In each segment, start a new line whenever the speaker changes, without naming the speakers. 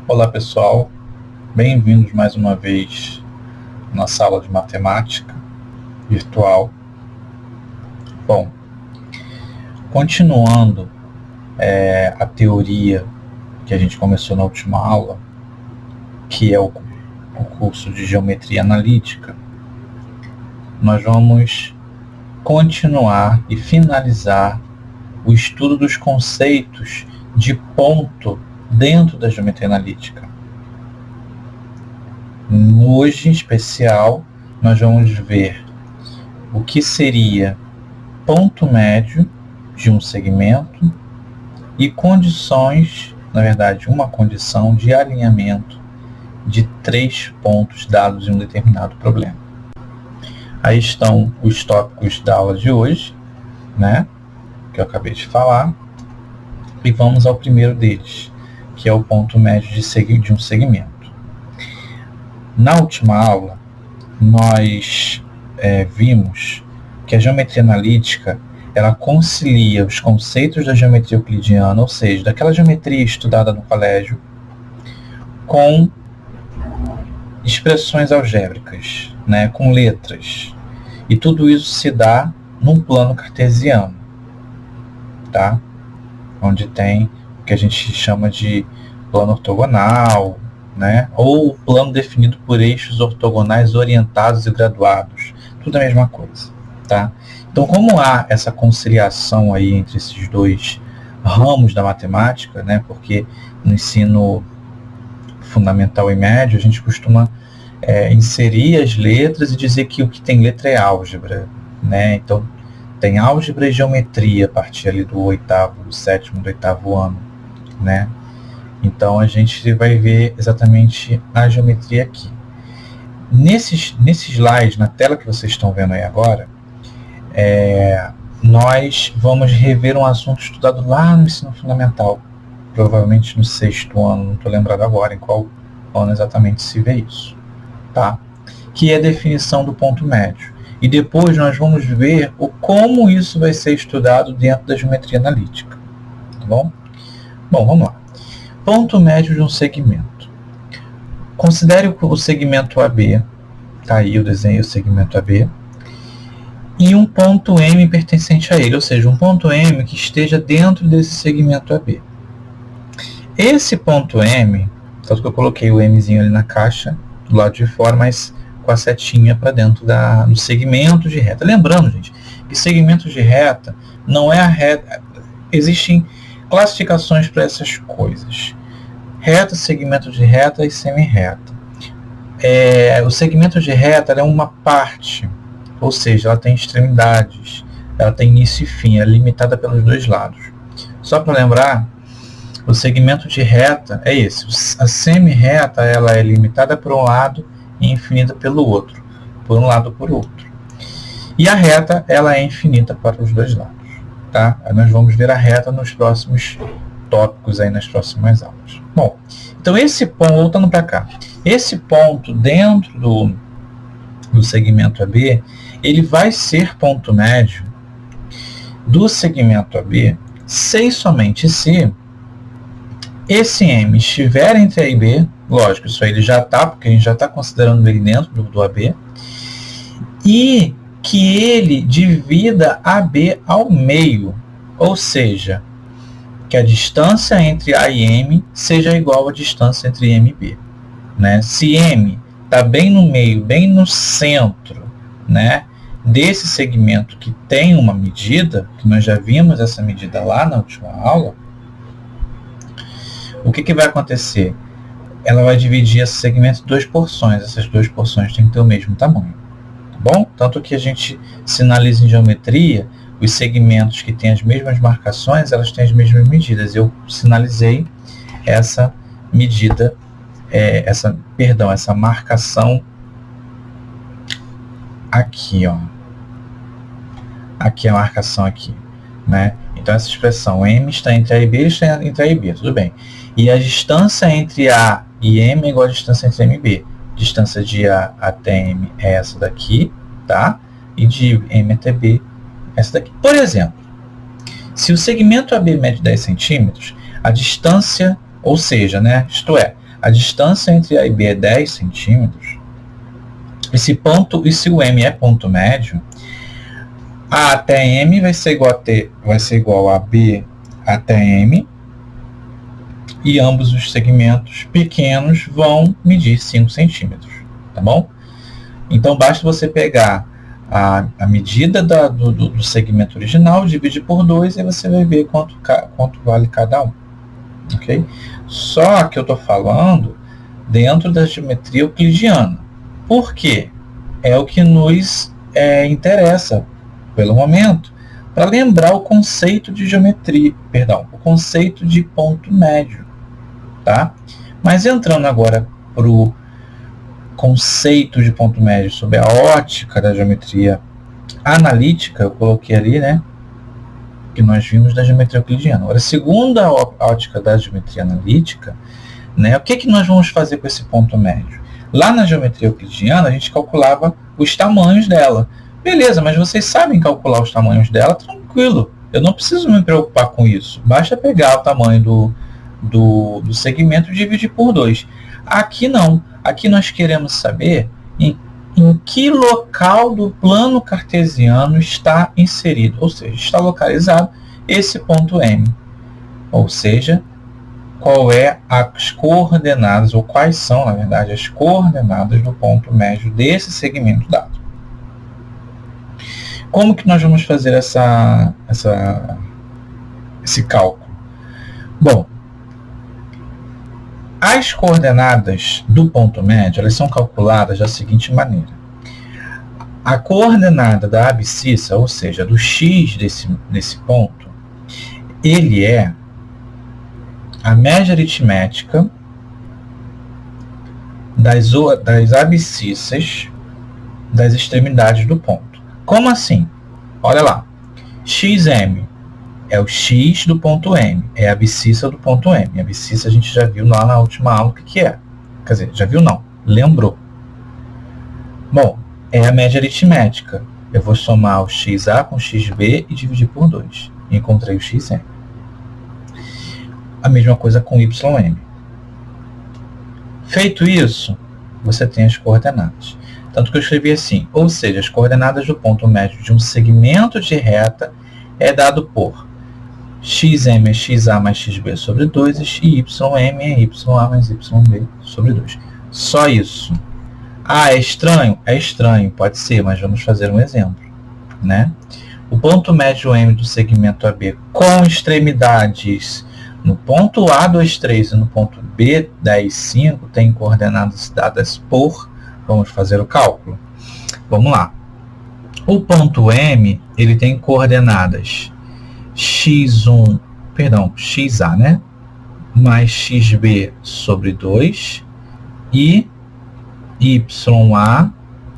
Olá pessoal, bem-vindos mais uma vez na sala de matemática virtual. Bom, continuando a teoria que a gente começou na última aula, que é o curso de geometria analítica, nós vamos continuar e finalizar o estudo dos conceitos de ponto dentro da geometria analítica. Hoje, em especial, nós vamos ver o que seria ponto médio de um segmento e condições, na verdade, uma condição de alinhamento de 3 pontos dados em um determinado problema. Aí estão os tópicos da aula de hoje, né, que eu acabei de falar, e vamos ao primeiro deles, que é o ponto médio de um segmento. Na última aula, nós vimos que a geometria analítica ela concilia os conceitos da geometria euclidiana, ou seja, daquela geometria estudada no colégio, com expressões algébricas, né, com letras. E tudo isso se dá num plano cartesiano, tá? Onde tem o que a gente chama de plano ortogonal, né? Ou plano definido por eixos ortogonais orientados e graduados. Tudo a mesma coisa, tá? Então, como há essa conciliação aí entre esses dois ramos da matemática, né? Porque no ensino fundamental e médio a gente costuma inserir as letras e dizer que o que tem letra é álgebra, né? Então, tem álgebra e geometria a partir ali do sétimo, do oitavo ano, né? Então, a gente vai ver exatamente a geometria aqui. Nesse slide, na tela que vocês estão vendo aí agora, nós vamos rever um assunto estudado lá no ensino fundamental, provavelmente no 6º ano, não estou lembrado agora em qual ano exatamente se vê isso, tá? Que é a definição do ponto médio. E depois nós vamos ver como isso vai ser estudado dentro da geometria analítica, tá bom? Bom, vamos lá. Ponto médio de um segmento. Considere o segmento AB, tá aí, eu desenhei o segmento AB, e um ponto M pertencente a ele, ou seja, um ponto M que esteja dentro desse segmento AB. Esse ponto M, tanto que eu coloquei o Mzinho ali na caixa, do lado de fora, mas com a setinha para dentro do segmento de reta. Lembrando, gente, que segmento de reta não é a reta. Existem classificações para essas coisas. Reta, segmento de reta e semi-reta. O segmento de reta é uma parte, ou seja, ela tem extremidades, ela tem início e fim, é limitada pelos dois lados. Só para lembrar, o segmento de reta é esse. A semi-reta ela é limitada por um lado e infinita pelo outro, por um lado ou por outro. E a reta ela é infinita para os dois lados, tá? Nós vamos ver a reta nos próximos tópicos aí nas próximas aulas. Bom, então esse ponto, voltando para cá, esse ponto dentro do segmento AB, ele vai ser ponto médio do segmento AB se e somente se esse M estiver entre A e B, lógico, isso aí ele já está, porque a gente já está considerando ele dentro do AB, e que ele divida AB ao meio, ou seja, que a distância entre A e M seja igual à distância entre M e B. Né? Se M está bem no meio, bem no centro, né, desse segmento que tem uma medida, que nós já vimos essa medida lá na última aula, o que vai acontecer? Ela vai dividir esse segmento em 2 porções. Essas 2 porções têm que ter o mesmo tamanho. Tá bom? Tanto que a gente sinaliza em geometria, os segmentos que têm as mesmas marcações, elas têm as mesmas medidas. Eu sinalizei essa medida, essa marcação aqui, ó. Aqui é a marcação aqui, né? Então essa expressão M está entre A e B, está entre A e B, tudo bem. E a distância entre A e M é igual a distância entre M e B. Distância de A até M é essa daqui, tá? E de M até B, essa daqui. Por exemplo, se o segmento AB mede 10 centímetros, a distância, ou seja, né, isto é, a distância entre A e B é 10 centímetros, e se o M é ponto médio, A até M vai ser igual a B até M, e ambos os segmentos pequenos vão medir 5 centímetros, tá bom? Então, basta você pegar a medida do segmento original, dividir por 2, e você vai ver quanto vale cada um, ok? Só que eu estou falando dentro da geometria euclidiana. Por quê? É o que nos interessa, pelo momento, para lembrar o conceito de geometria, o conceito de ponto médio, tá? Mas entrando agora para o conceito de ponto médio sob a ótica da geometria analítica, eu coloquei ali, né, que nós vimos da geometria euclidiana. Agora, segundo a ótica da geometria analítica, né, o que nós vamos fazer com esse ponto médio? Lá na geometria euclidiana, a gente calculava os tamanhos dela. Beleza, mas vocês sabem calcular os tamanhos dela? Tranquilo, eu não preciso me preocupar com isso. Basta pegar o tamanho do segmento e dividir por 2. Aqui não. Aqui nós queremos saber em que local do plano cartesiano está inserido, ou seja, está localizado esse ponto M. Ou seja, qual é as coordenadas, ou quais são, na verdade, as coordenadas do ponto médio desse segmento dado. Como que nós vamos fazer esse cálculo? Bom, as coordenadas do ponto médio, elas são calculadas da seguinte maneira. A coordenada da abscissa, ou seja, do x desse ponto, ele é a média aritmética das abscissas das extremidades do ponto. Como assim? Olha lá. Xm é o x do ponto M, é a abscissa do ponto M. A abscissa a gente já viu lá na última aula o que é. Quer dizer, já viu não, lembrou. Bom, é a média aritmética. Eu vou somar o xa com o xb e dividir por 2. Encontrei o xm. A mesma coisa com ym. Feito isso, você tem as coordenadas. Tanto que eu escrevi assim, ou seja, as coordenadas do ponto médio de um segmento de reta é dado por xm é xa mais xb sobre 2 e ym é ya mais yb sobre 2. Só isso. Ah, é estranho? É estranho, pode ser, mas vamos fazer um exemplo, né? O ponto médio M do segmento AB com extremidades no ponto A23 e no ponto B105 tem coordenadas dadas por... Vamos fazer o cálculo? Vamos lá. O ponto M, ele tem coordenadas xa, né? Mais xb sobre 2 e ya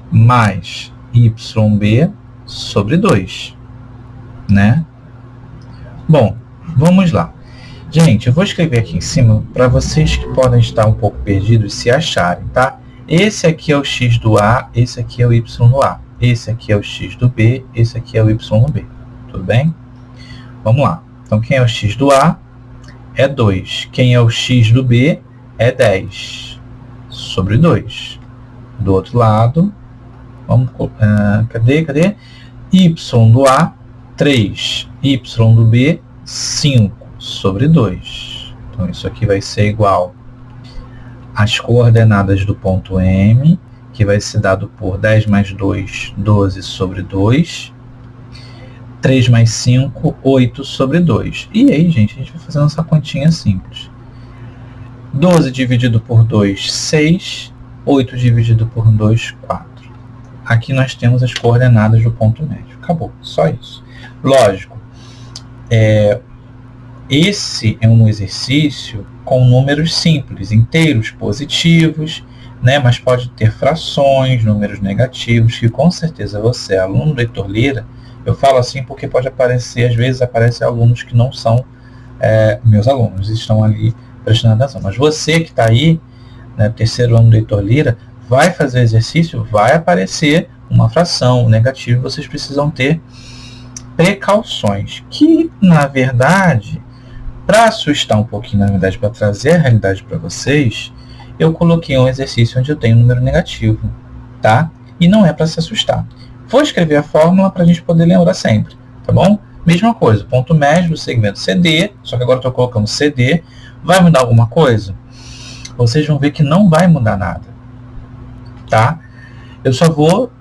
mais yb sobre 2, né? Bom, vamos lá. Gente, eu vou escrever aqui em cima para vocês que podem estar um pouco perdidos se acharem, tá? Esse aqui é o x do A, esse aqui é o y do A. Esse aqui é o x do B, esse aqui é o y do B. Tudo bem? Vamos lá. Então, quem é o x do A é 2. Quem é o x do B é 10 sobre 2. Do outro lado, vamos, cadê? Y do A, 3. Y do B, 5 sobre 2. Então, isso aqui vai ser igual às coordenadas do ponto M, que vai ser dado por 10 mais 2, 12 sobre 2. 3 mais 5, 8 sobre 2. E aí, gente, a gente vai fazendo essa continha simples. 12 dividido por 2, 6. 8 dividido por 2, 4. Aqui nós temos as coordenadas do ponto médio. Acabou, só isso. Lógico, esse é um exercício com números simples, inteiros positivos, né? Mas pode ter frações, números negativos, que com certeza você, aluno do Heitor Lira, eu falo assim porque pode aparecer, às vezes aparecem alunos que não são meus alunos, estão ali prestando atenção. Mas você que está aí, né, terceiro ano do Heitor Lira, vai fazer o exercício, vai aparecer uma fração negativa, vocês precisam ter precauções, que na verdade, para assustar um pouquinho, na verdade, para trazer a realidade para vocês, eu coloquei um exercício onde eu tenho um número negativo, tá? E não é para se assustar. Vou escrever a fórmula para a gente poder lembrar sempre, tá bom? Mesma coisa, ponto médio do segmento CD, só que agora estou colocando CD. Vai mudar alguma coisa? Vocês vão ver que não vai mudar nada, tá? Eu só vou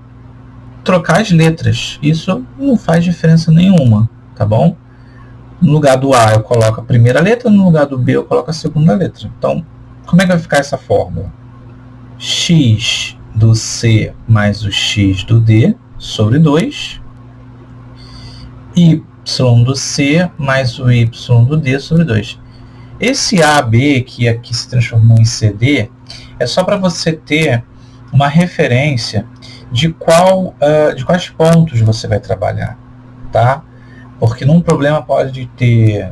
trocar as letras. Isso não faz diferença nenhuma, tá bom? No lugar do A eu coloco a primeira letra, no lugar do B eu coloco a segunda letra. Então, como é que vai ficar essa fórmula? X do C mais o X do D sobre 2. Y do C mais o Y do D sobre 2. Esse AB, que aqui se transformou em CD, é só para você ter uma referência de quais pontos você vai trabalhar, tá? Porque num problema pode ter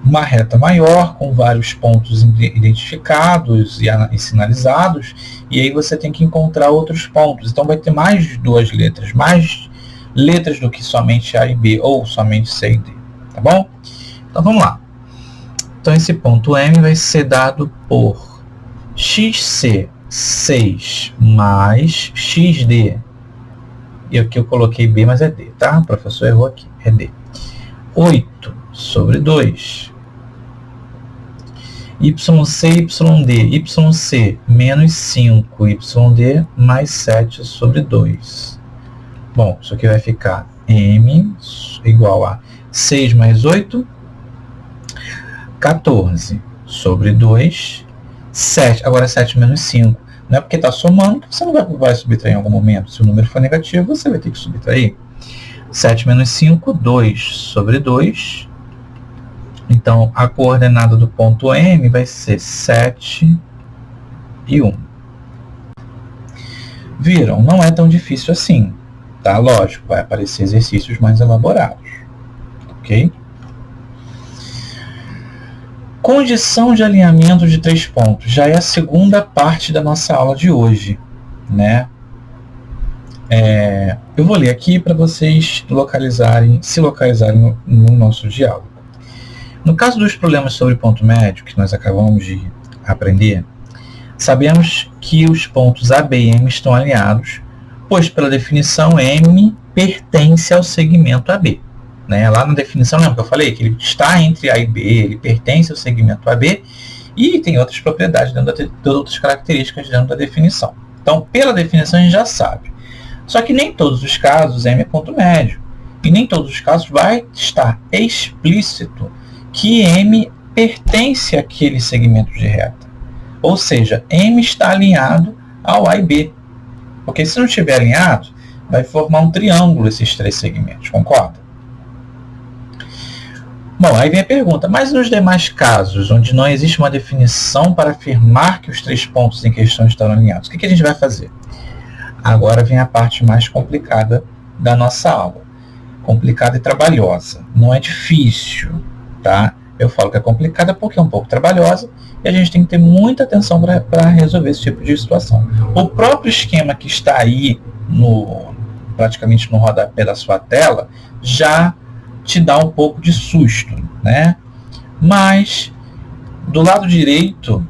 uma reta maior, com vários pontos identificados e sinalizados, e aí você tem que encontrar outros pontos. Então vai ter mais de 2 letras, mais letras do que somente A e B, ou somente C e D, tá bom? Então vamos lá. Então esse ponto M vai ser dado por XC 6 mais XD. E aqui eu coloquei B, mas é D, tá? O professor errou aqui, é D. 8 sobre 2. YC, YD. YC menos 5, YD mais 7 sobre 2. Bom, isso aqui vai ficar M igual a 6 mais 8, 14 sobre 2, 7. Agora 7 menos 5. Não é porque está somando que você não vai subtrair em algum momento. Se o número for negativo, você vai ter que subtrair. 7 menos 5, 2 sobre 2. Então, a coordenada do ponto M vai ser 7 e 1. Viram? Não é tão difícil assim. Tá? Lógico, vai aparecer exercícios mais elaborados. Ok? Condição de alinhamento de 3 pontos. Já é a segunda parte da nossa aula de hoje, né? Eu vou ler aqui para vocês se localizarem no nosso diálogo. No caso dos problemas sobre ponto médio, que nós acabamos de aprender, sabemos que os pontos A, B e M estão alinhados, pois pela definição M pertence ao segmento AB. Né? Lá na definição, lembra que eu falei que ele está entre A e B, ele pertence ao segmento AB e tem outras propriedades, outras características dentro da definição. Então, pela definição, a gente já sabe. Só que nem todos os casos M é ponto médio. E nem todos os casos vai estar explícito que M pertence àquele segmento de reta. Ou seja, M está alinhado ao A e B. Porque se não estiver alinhado, vai formar um triângulo esses 3 segmentos, concorda? Bom, aí vem a pergunta, mas nos demais casos, onde não existe uma definição para afirmar que os 3 pontos em questão estão alinhados, o que a gente vai fazer? Agora vem a parte mais complicada da nossa aula. Complicada e trabalhosa. Não é difícil, tá? Eu falo que é complicada porque é um pouco trabalhosa e a gente tem que ter muita atenção para resolver esse tipo de situação. O próprio esquema que está aí, praticamente no rodapé da sua tela, já te dá um pouco de susto, né? Mas do lado direito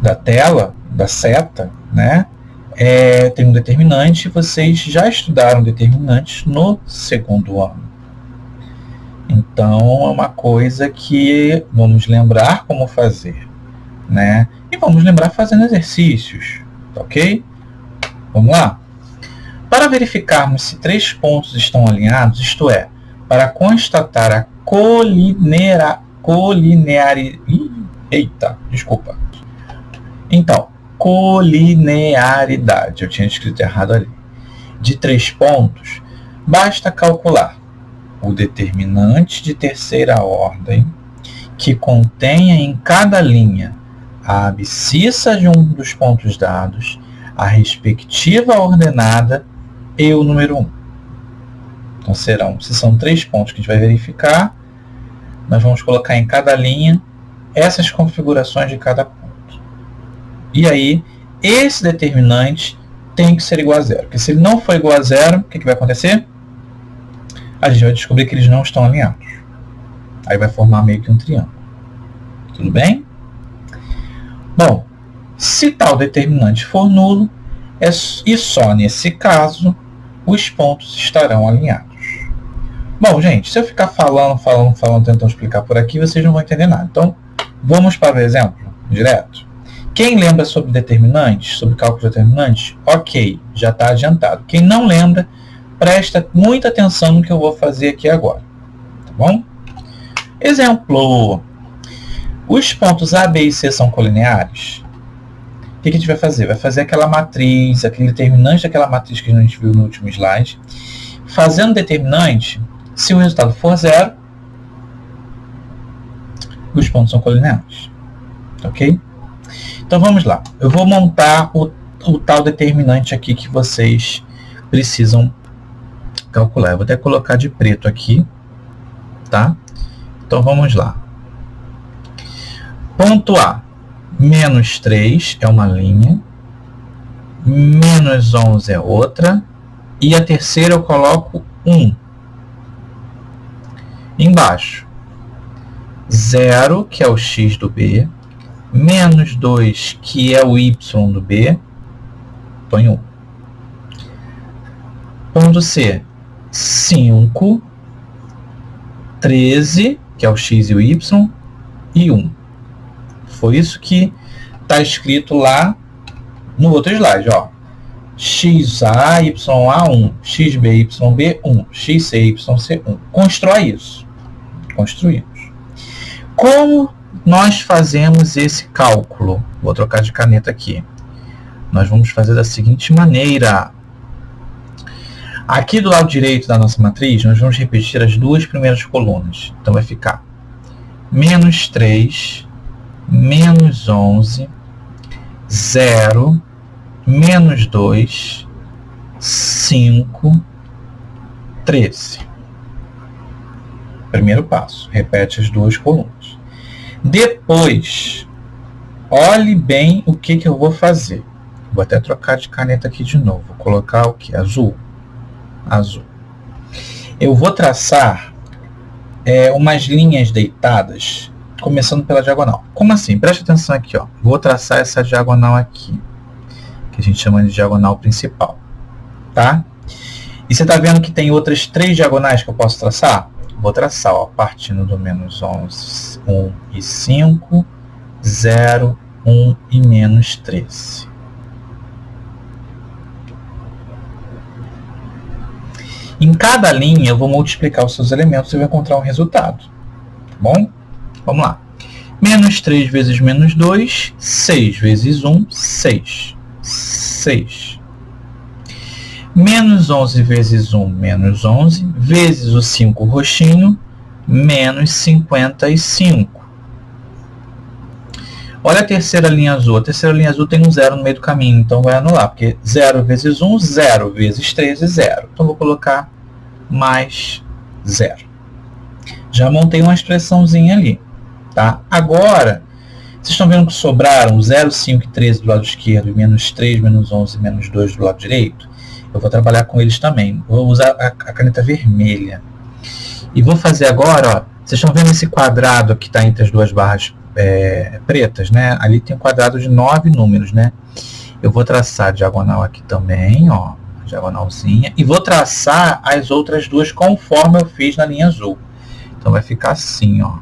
da tela, da seta, né? Tem um determinante. Vocês já estudaram determinantes no segundo ano. Então é uma coisa que vamos lembrar como fazer, né? E vamos lembrar fazendo exercícios, ok? Vamos lá? Para verificarmos se 3 pontos estão alinhados, isto é, para constatar a colinearidade, eu tinha escrito errado ali, de 3 pontos, basta calcular o determinante de terceira ordem que contenha em cada linha a abscissa de um dos pontos dados, a respectiva ordenada e o número 1. Então se são 3 pontos que a gente vai verificar, nós vamos colocar em cada linha essas configurações de cada ponto. E aí, esse determinante tem que ser igual a 0. Porque se ele não for igual a 0, o que vai acontecer? A gente vai descobrir que eles não estão alinhados. Aí vai formar meio que um triângulo. Tudo bem? Bom, Se tal determinante for nulo, e só nesse caso, os pontos estarão alinhados. Bom, gente, se eu ficar falando, tentando explicar por aqui, vocês não vão entender nada. Então, vamos para o exemplo direto. Quem lembra sobre determinantes, sobre cálculo de determinantes, ok, já está adiantado. Quem não lembra, presta muita atenção no que eu vou fazer aqui agora. Tá bom? Exemplo. Os pontos A, B e C são colineares? O que a gente vai fazer? Vai fazer aquela matriz, aquele determinante daquela matriz que a gente viu no último slide. Fazendo determinante, se o resultado for zero, os pontos são colineares. Ok? Então vamos lá. Eu vou montar o tal determinante aqui que vocês precisam calcular. Eu vou até colocar de preto aqui. Tá? Então vamos lá. Ponto A. Menos 3 é uma linha. Menos 11 é outra. E a terceira eu coloco 1. Embaixo. 0, que é o x do B. Menos 2, que é o y do B. Põe 1. Ponto C. 5. 13, que é o x e o y. E 1. Foi isso que está escrito lá no outro slide. Ó. XA, YA, 1. XB, YB, 1. XC, YC, 1. Constrói isso. Construímos. Como nós fazemos esse cálculo? Vou trocar de caneta aqui. Nós vamos fazer da seguinte maneira. Aqui do lado direito da nossa matriz, nós vamos repetir as duas primeiras colunas. Então, vai ficar menos 3, menos 11, 0, menos 2, 5, 13. Primeiro passo, repete as duas colunas. Depois, olhe bem o que eu vou fazer. Vou até trocar de caneta aqui de novo. Vou colocar o que? Azul. Azul. Eu vou traçar umas linhas deitadas, começando pela diagonal. Como assim? Preste atenção aqui. Ó. Vou traçar essa diagonal aqui, que a gente chama de diagonal principal. Tá? E você está vendo que tem outras 3 diagonais que eu posso traçar? Vou traçar, ó, partindo do menos 11, 1 e 5, 0, 1 e menos 13. Em cada linha, eu vou multiplicar os seus elementos e vou encontrar um resultado. Tá bom? Vamos lá. Menos 3 vezes menos 2, 6 vezes 1, 6. 6. Menos 11 vezes 1, menos 11, vezes o 5 roxinho, menos 55. Olha a terceira linha azul. A terceira linha azul tem um 0 no meio do caminho, então vai anular, porque 0 vezes 1, 0 vezes 13, 0. Então, vou colocar mais 0. Já montei uma expressãozinha ali. Tá? Agora, vocês estão vendo que sobraram 0, 5 e 13 do lado esquerdo, e menos 3, menos 11 e menos 2 do lado direito? Eu vou trabalhar com eles também. Vou usar a caneta vermelha. E vou fazer agora, ó, vocês estão vendo esse quadrado que está entre as duas barras pretas, né? Ali tem um quadrado de 9 números, né? Eu vou traçar a diagonal aqui também, ó, diagonalzinha, e vou traçar as outras duas conforme eu fiz na linha azul. Então vai ficar assim, ó.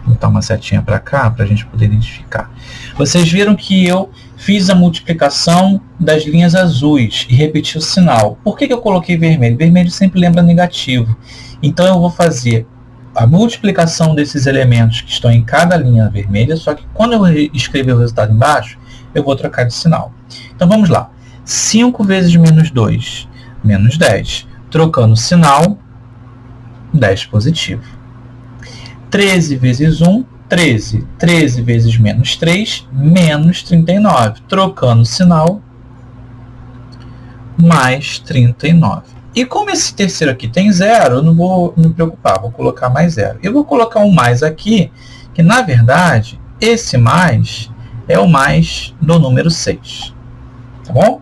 Vou botar uma setinha para cá para a gente poder identificar. Vocês viram que eu fiz a multiplicação das linhas azuis e repeti o sinal. Por que eu coloquei vermelho? Vermelho sempre lembra negativo. Então eu vou fazer a multiplicação desses elementos que estão em cada linha vermelha, só que quando eu escrever o resultado embaixo, eu vou trocar de sinal. Então vamos lá. 5 vezes menos 2, menos 10. Trocando o sinal, 10 positivo. 13 vezes 1, 13. 13 vezes menos 3, menos 39. Trocando o sinal, mais 39. E como esse terceiro aqui tem 0, eu não vou me preocupar, vou colocar mais 0. Eu vou colocar um mais aqui, que na verdade, esse mais é o mais do número 6. Tá bom?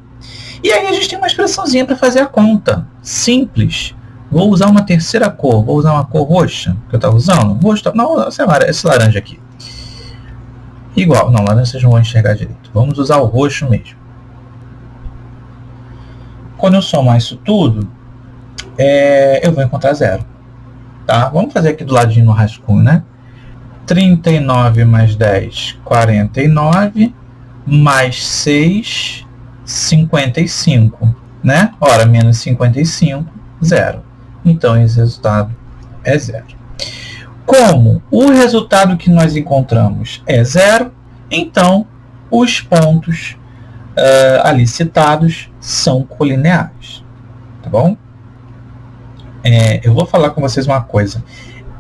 E aí a gente tem uma expressãozinha para fazer a conta. Simples. Vou usar uma terceira cor, vou usar uma cor roxa, que eu estava usando. Roxa, não, esse laranja aqui. Igual, não, laranja vocês não vão enxergar direito. Vamos usar o roxo mesmo. Quando eu somar isso tudo, eu vou encontrar zero. Tá? Vamos fazer aqui do ladinho no rascunho, né? 39 mais 10, 49, mais 6, 55, né? Ora, menos 55, zero. Então, esse resultado é zero. Como o resultado que nós encontramos é zero, então os pontos ali citados são colineares. Tá bom? Eu vou falar com vocês uma coisa.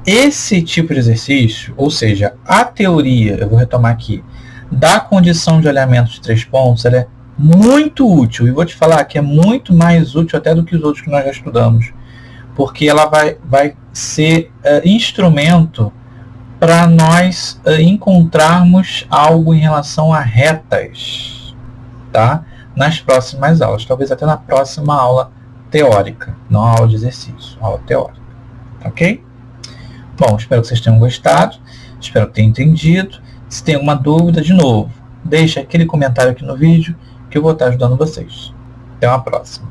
Esse tipo de exercício, ou seja, a teoria, eu vou retomar aqui, da condição de alinhamento de 3 pontos, ela é muito útil. E vou te falar que é muito mais útil até do que os outros que nós já estudamos. Porque ela vai ser instrumento para nós encontrarmos algo em relação a retas, tá? Nas próximas aulas, talvez até na próxima aula teórica, não aula de exercício, aula teórica, ok? Bom, espero que vocês tenham gostado, espero que tenham entendido. Se tem alguma dúvida, de novo, deixa aquele comentário aqui no vídeo que eu vou estar ajudando vocês. Até uma próxima.